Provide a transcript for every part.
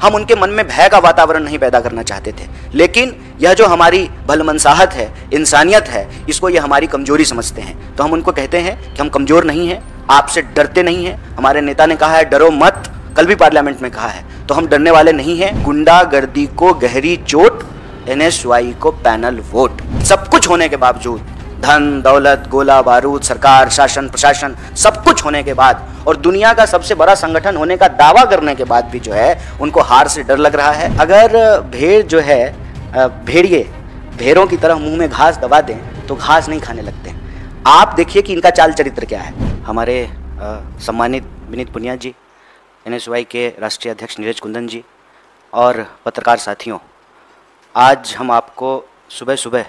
हम उनके मन में भय का वातावरण नहीं पैदा करना चाहते थे। लेकिन यह जो हमारी भलमनसाहत है, इंसानियत है, इसको ये हमारी कमजोरी समझते हैं। तो हम उनको कहते हैं कि हम कमजोर नहीं हैं, आपसे डरते नहीं हैं। हमारे नेता ने कहा है डरो मत, कल भी पार्लियामेंट में कहा है, तो हम डरने वाले नहीं हैं। गुंडागर्दी को गहरी चोट, NSY को पैनल वोट। सब कुछ होने के बावजूद, धन दौलत, गोला बारूद, सरकार, शासन, प्रशासन, सब कुछ होने के बाद और दुनिया का सबसे बड़ा संगठन होने का दावा करने के बाद भी जो है उनको हार से डर लग रहा है। अगर भेड़ जो है, भेड़िए भेड़ों की तरह मुंह में घास दबा दें तो घास नहीं खाने लगते। आप देखिए कि इनका चाल चरित्र क्या है। हमारे सम्मानित विनीत पुनिया जी, NSY के राष्ट्रीय अध्यक्ष नीरज कुंदन जी और पत्रकार साथियों, आज हम आपको सुबह सुबह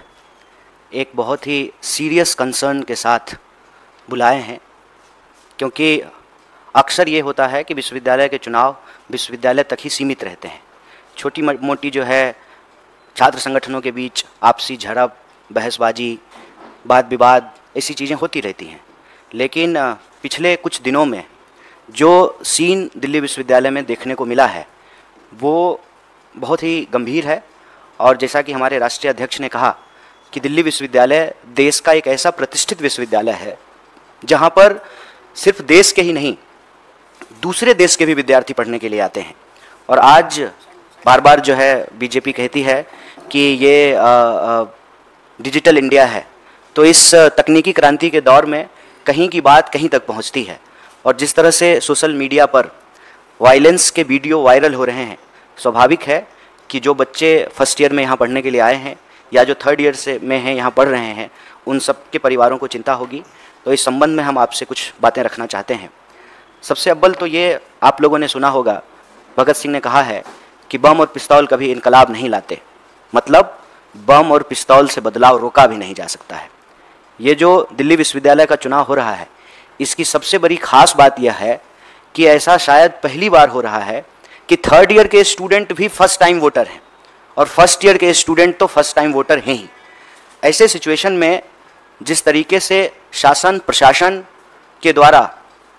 एक बहुत ही सीरियस कंसर्न के साथ बुलाए हैं, क्योंकि अक्सर ये होता है कि विश्वविद्यालय के चुनाव विश्वविद्यालय तक ही सीमित रहते हैं। छोटी मोटी जो है छात्र संगठनों के बीच आपसी झड़प, बहसबाजी, वाद विवाद, ऐसी चीज़ें होती रहती हैं। लेकिन पिछले कुछ दिनों में जो सीन दिल्ली विश्वविद्यालय में देखने को मिला है वो बहुत ही गंभीर है। और जैसा कि हमारे राष्ट्रीय अध्यक्ष ने कहा कि दिल्ली विश्वविद्यालय देश का एक ऐसा प्रतिष्ठित विश्वविद्यालय है जहां पर सिर्फ देश के ही नहीं, दूसरे देश के भी विद्यार्थी पढ़ने के लिए आते हैं। और आज बार बार जो है बीजेपी कहती है कि ये डिजिटल इंडिया है, तो इस तकनीकी क्रांति के दौर में कहीं की बात कहीं तक पहुंचती है। और जिस तरह से सोशल मीडिया पर वायलेंस के वीडियो वायरल हो रहे हैं, स्वाभाविक है कि जो बच्चे फर्स्ट ईयर में यहाँ पढ़ने के लिए आए हैं या जो थर्ड ईयर से में हैं यहाँ पढ़ रहे हैं, उन सब के परिवारों को चिंता होगी। तो इस संबंध में हम आपसे कुछ बातें रखना चाहते हैं। सबसे अव्वल तो ये आप लोगों ने सुना होगा, भगत सिंह ने कहा है कि बम और पिस्तौल कभी इनकलाब नहीं लाते। मतलब बम और पिस्तौल से बदलाव रोका भी नहीं जा सकता है। ये जो दिल्ली विश्वविद्यालय का चुनाव हो रहा है, इसकी सबसे बड़ी खास बात यह है कि ऐसा शायद पहली बार हो रहा है कि थर्ड ईयर के स्टूडेंट भी फर्स्ट टाइम वोटर हैं और फर्स्ट ईयर के स्टूडेंट तो फर्स्ट टाइम वोटर हैं ही। ऐसे सिचुएशन में जिस तरीके से शासन प्रशासन के द्वारा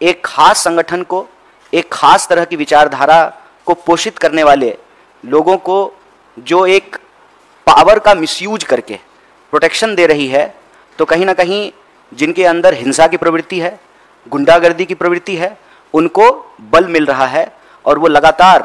एक खास संगठन को, एक खास तरह की विचारधारा को पोषित करने वाले लोगों को जो एक पावर का मिसयूज करके प्रोटेक्शन दे रही है, तो कहीं ना कहीं जिनके अंदर हिंसा की प्रवृत्ति है, गुंडागर्दी की प्रवृत्ति है, उनको बल मिल रहा है। और वो लगातार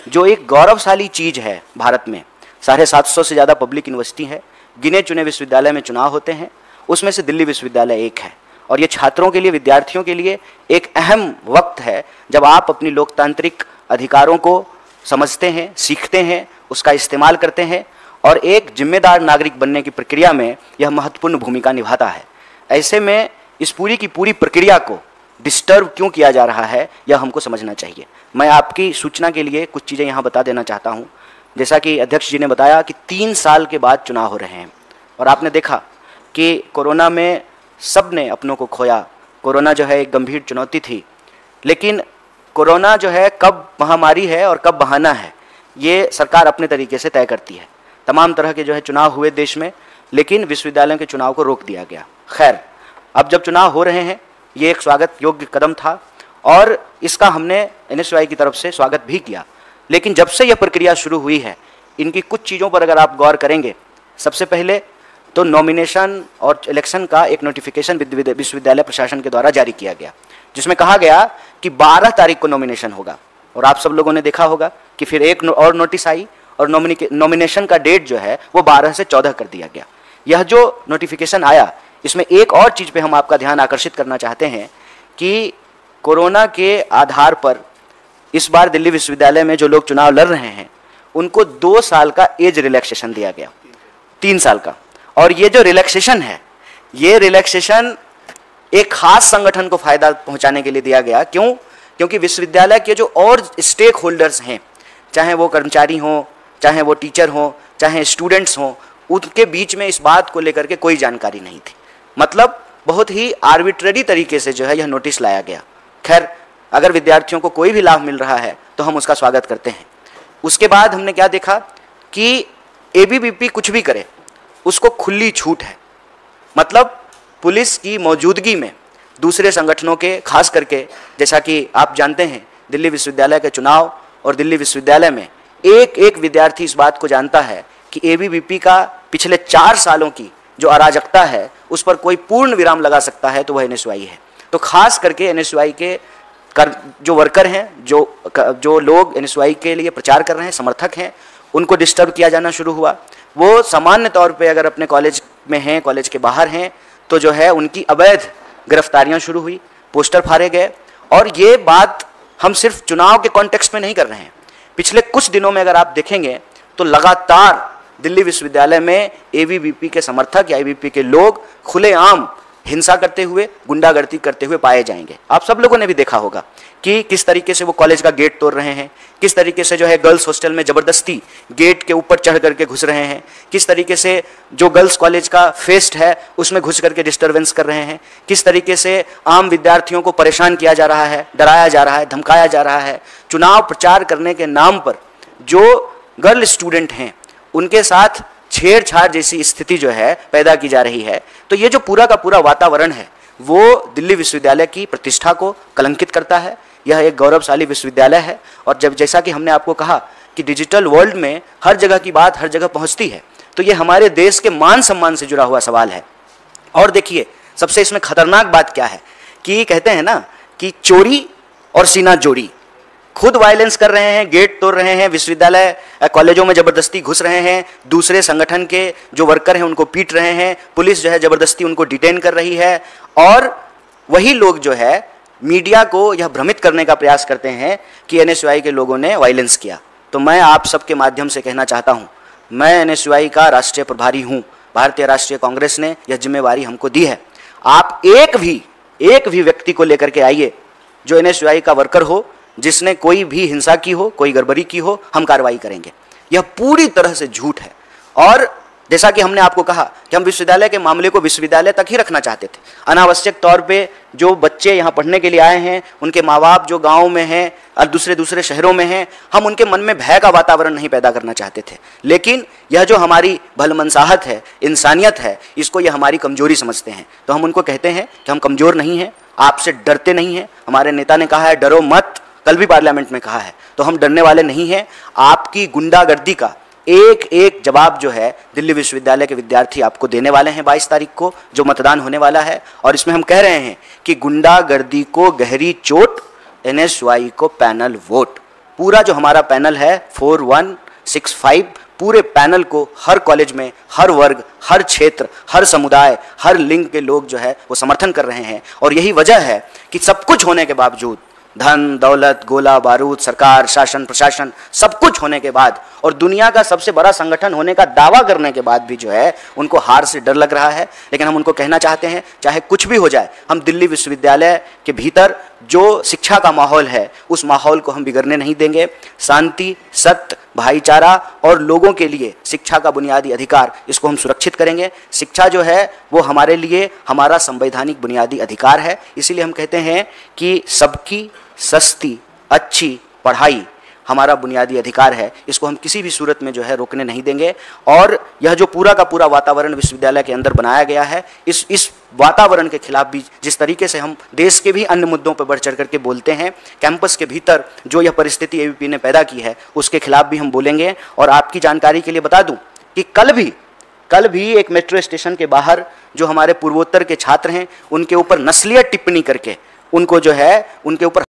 जो एक गौरवशाली चीज़ है भारत में, 750 से ज़्यादा पब्लिक यूनिवर्सिटी है, गिने चुने विश्वविद्यालय में चुनाव होते हैं, उसमें से दिल्ली विश्वविद्यालय एक है। और ये छात्रों के लिए, विद्यार्थियों के लिए एक अहम वक्त है जब आप अपनी लोकतांत्रिक अधिकारों को समझते हैं, सीखते हैं, उसका इस्तेमाल करते हैं और एक जिम्मेदार नागरिक बनने की प्रक्रिया में यह महत्वपूर्ण भूमिका निभाता है। ऐसे में इस पूरी की पूरी प्रक्रिया को डिस्टर्ब क्यों किया जा रहा है, यह हमको समझना चाहिए। मैं आपकी सूचना के लिए कुछ चीज़ें यहाँ बता देना चाहता हूँ। जैसा कि अध्यक्ष जी ने बताया कि 3 साल के बाद चुनाव हो रहे हैं और आपने देखा कि कोरोना में सब ने अपनों को खोया। कोरोना जो है एक गंभीर चुनौती थी, लेकिन कोरोना जो है कब महामारी है और कब बहाना है, ये सरकार अपने तरीके से तय करती है। तमाम तरह के जो है चुनाव हुए देश में, लेकिन विश्वविद्यालयों के चुनाव को रोक दिया गया। खैर, अब जब चुनाव हो रहे हैं, ये एक स्वागत योग्य कदम था और इसका हमने NSY की तरफ से स्वागत भी किया। लेकिन जब से यह प्रक्रिया शुरू हुई है, इनकी कुछ चीज़ों पर अगर आप गौर करेंगे, सबसे पहले तो नॉमिनेशन और इलेक्शन का एक नोटिफिकेशन विश्वविद्यालय प्रशासन के द्वारा जारी किया गया, जिसमें कहा गया कि 12 तारीख को नॉमिनेशन होगा। और आप सब लोगों ने देखा होगा कि फिर एक और नोटिस आई और नॉमिनेशन का डेट जो है वो 12 से 14 कर दिया गया। यह जो नोटिफिकेशन आया, इसमें एक और चीज़ पे हम आपका ध्यान आकर्षित करना चाहते हैं कि कोरोना के आधार पर इस बार दिल्ली विश्वविद्यालय में जो लोग चुनाव लड़ रहे हैं, उनको 2 साल का एज रिलैक्सेशन दिया गया, 3 साल का। और ये जो रिलैक्सेशन है, ये रिलैक्सेशन एक खास संगठन को फायदा पहुंचाने के लिए दिया गया। क्यों? क्योंकि विश्वविद्यालय के जो और स्टेक होल्डर्स हैं, चाहे वो कर्मचारी हों, चाहे वो टीचर हों, चाहे स्टूडेंट्स हों, उनके बीच में इस बात को लेकर के कोई जानकारी नहीं थी। मतलब बहुत ही आर्बिट्ररी तरीके से जो है यह नोटिस लाया गया। खैर, अगर विद्यार्थियों को कोई भी लाभ मिल रहा है तो हम उसका स्वागत करते हैं। उसके बाद हमने क्या देखा कि ABVP कुछ भी करे, उसको खुली छूट है। मतलब पुलिस की मौजूदगी में दूसरे संगठनों के, खास करके जैसा कि आप जानते हैं, दिल्ली विश्वविद्यालय के चुनाव और दिल्ली विश्वविद्यालय में एक एक विद्यार्थी इस बात को जानता है कि एबीवीपी का पिछले 4 सालों की जो अराजकता है उस पर कोई पूर्ण विराम लगा सकता है तो वह एनएसयूआई है। तो खास करके एनएसयूआई के जो वर्कर हैं, जो लोग एनएसयूआई के लिए प्रचार कर रहे हैं, समर्थक हैं, उनको डिस्टर्ब किया जाना शुरू हुआ। वो सामान्य तौर पे अगर अपने कॉलेज में हैं, कॉलेज के बाहर हैं, तो जो है उनकी अवैध गिरफ्तारियां शुरू हुई, पोस्टर फाड़े गए। और ये बात हम सिर्फ चुनाव के कॉन्टेक्स्ट में नहीं कर रहे हैं। पिछले कुछ दिनों में अगर आप देखेंगे तो लगातार दिल्ली विश्वविद्यालय में एबीवीपी के समर्थक या एबीवीपी के लोग खुलेआम हिंसा करते हुए, गुंडागर्दी करते हुए पाए जाएंगे। आप सब लोगों ने भी देखा होगा कि किस तरीके से वो कॉलेज का गेट तोड़ रहे हैं, किस तरीके से जो है गर्ल्स हॉस्टल में जबरदस्ती गेट के ऊपर चढ़ करके घुस रहे हैं, किस तरीके से जो गर्ल्स कॉलेज का फेस्ट है उसमें घुस करके डिस्टर्बेंस कर रहे हैं, किस तरीके से आम विद्यार्थियों को परेशान किया जा रहा है, डराया जा रहा है, धमकाया जा रहा है। चुनाव प्रचार करने के नाम पर जो गर्ल स्टूडेंट हैं उनके साथ छेड़छाड़ जैसी स्थिति जो है पैदा की जा रही है। तो ये जो पूरा का पूरा वातावरण है वो दिल्ली विश्वविद्यालय की प्रतिष्ठा को कलंकित करता है। यह एक गौरवशाली विश्वविद्यालय है और जैसा कि हमने आपको कहा कि डिजिटल वर्ल्ड में हर जगह की बात हर जगह पहुंचती है, तो ये हमारे देश के मान सम्मान से जुड़ा हुआ सवाल है। और देखिए सबसे इसमें खतरनाक बात क्या है कि कहते हैं ना कि चोरी और सीना जोड़ी, खुद वायलेंस कर रहे हैं, गेट तोड़ रहे हैं, विश्वविद्यालय कॉलेजों में जबरदस्ती घुस रहे हैं, दूसरे संगठन के जो वर्कर हैं उनको पीट रहे हैं, पुलिस जो है जबरदस्ती उनको डिटेन कर रही है। और वही लोग जो है मीडिया को यह भ्रमित करने का प्रयास करते हैं कि एनएसयूआई के लोगों ने वायलेंस किया। तो मैं आप सबके माध्यम से कहना चाहता हूँ, मैं एनएसयूआई का राष्ट्रीय प्रभारी हूँ। भारतीय राष्ट्रीय कांग्रेस ने यह जिम्मेवारी हमको दी है। आप एक भी व्यक्ति को लेकर के आइए जो एनएसयूआई का वर्कर हो, जिसने कोई भी हिंसा की हो, कोई गड़बड़ी की हो, हम कार्रवाई करेंगे। यह पूरी तरह से झूठ है। और जैसा कि हमने आपको कहा कि हम विश्वविद्यालय के मामले को विश्वविद्यालय तक ही रखना चाहते थे। अनावश्यक तौर पे जो बच्चे यहाँ पढ़ने के लिए आए हैं, उनके माँ बाप जो गाँव में हैं और दूसरे शहरों में हैं, हम उनके मन में भय का वातावरण नहीं पैदा करना चाहते थे। लेकिन यह जो हमारी भलमनसाहत है, इंसानियत है, इसको यह हमारी कमजोरी समझते हैं। तो हम उनको कहते हैं कि हम कमज़ोर नहीं हैं, आपसे डरते नहीं हैं। हमारे नेता ने कहा है डरो मत, कल भी पार्लियामेंट में कहा है, तो हम डरने वाले नहीं हैं। आपकी गुंडागर्दी का एक एक जवाब जो है दिल्ली विश्वविद्यालय के विद्यार्थी आपको देने वाले हैं 22 तारीख को, जो मतदान होने वाला है। और इसमें हम कह रहे हैं कि गुंडागर्दी को गहरी चोट, एनएसयूआई को पैनल वोट। पूरा जो हमारा पैनल है 4165, पूरे पैनल को हर कॉलेज में, हर वर्ग, हर क्षेत्र, हर समुदाय, हर लिंग के लोग जो है वो समर्थन कर रहे हैं। और यही वजह है कि सब कुछ होने के बावजूद, धन दौलत, गोला बारूद, सरकार, शासन प्रशासन, सब कुछ होने के बाद और दुनिया का सबसे बड़ा संगठन होने का दावा करने के बाद भी जो है उनको हार से डर लग रहा है। लेकिन हम उनको कहना चाहते हैं चाहे कुछ भी हो जाए, हम दिल्ली विश्वविद्यालय के भीतर जो शिक्षा का माहौल है उस माहौल को हम बिगड़ने नहीं देंगे। शांति, सत्य, भाईचारा और लोगों के लिए शिक्षा का बुनियादी अधिकार, इसको हम सुरक्षित करेंगे। शिक्षा जो है वो हमारे लिए हमारा संवैधानिक बुनियादी अधिकार है। इसीलिए हम कहते हैं कि सबकी सस्ती अच्छी पढ़ाई हमारा बुनियादी अधिकार है। इसको हम किसी भी सूरत में जो है रोकने नहीं देंगे। और यह जो पूरा का पूरा वातावरण विश्वविद्यालय के अंदर बनाया गया है, इस वातावरण के खिलाफ भी जिस तरीके से हम देश के भी अन्य मुद्दों पर बढ़ चढ़ करके बोलते हैं, कैंपस के भीतर जो यह परिस्थिति एबीवीपी ने पैदा की है उसके खिलाफ भी हम बोलेंगे। और आपकी जानकारी के लिए बता दूं कि कल भी एक मेट्रो स्टेशन के बाहर जो हमारे पूर्वोत्तर के छात्र हैं उनके ऊपर नस्लीय टिप्पणी करके उनको जो है उनके ऊपर